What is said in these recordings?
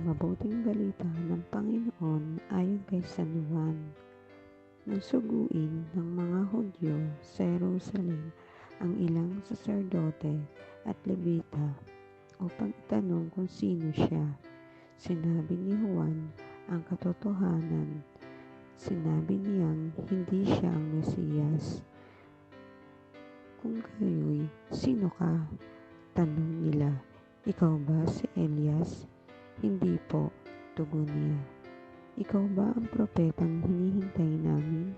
Ang mabuting balita ng Panginoon ayon kay San Juan. Nang suguin ng mga Hudyo sa Jerusalem ang ilang saserdote at Levita upang itanong kung sino siya, sinabi ni Juan ang katotohanan. Sinabi niyang hindi siya ang Mesiyas. Kung gayoy, sino ka? Tanong nila. Ikaw ba si Elias? Hindi po, tugon niya. Ikaw ba ang propetang hinihintay namin?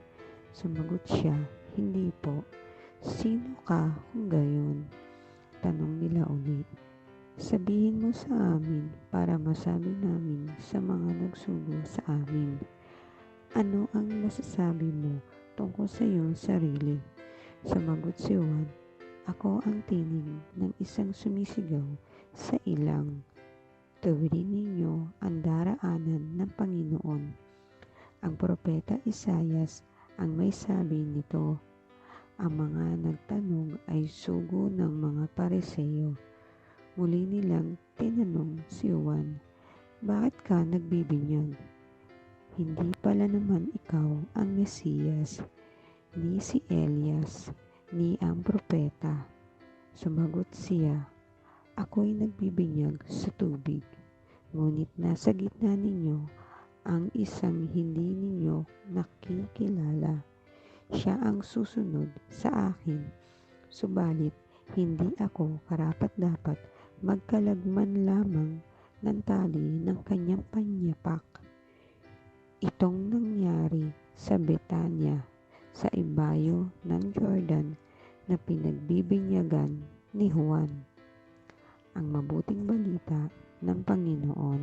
Sumagot siya, hindi po. Sino ka kung gayon? Tanong nila ulit. Sabihin mo sa amin para masabi namin sa mga nagsugo sa amin. Ano ang masasabi mo tungkol sa iyong sarili? Sumagot si Juan, ako ang tinig ng isang sumisigaw sa ilang. Tuwirin ninyo ang daraanan ng Panginoon. Ang propeta Isayas ang may sabi nito. Ang mga nagtanong ay sugo ng mga Pariseo. Muli nilang tinanong si Juan, bakit ka nagbibinyag? Hindi pala naman ikaw ang Mesiyas, ni si Elias, ni ang propeta. Sumagot siya, ako'y nagbibinyag sa tubig, ngunit nasa gitna ninyo ang isang hindi ninyo nakikilala. Siya ang susunod sa akin, subalit hindi ako karapat-dapat magkalagman lamang ng tali ng kanyang panyapak. Itong nangyari sa Betania, sa ibayo ng Jordan na pinagbibinyagan ni Juan. Ang mabuting balita ng Panginoon.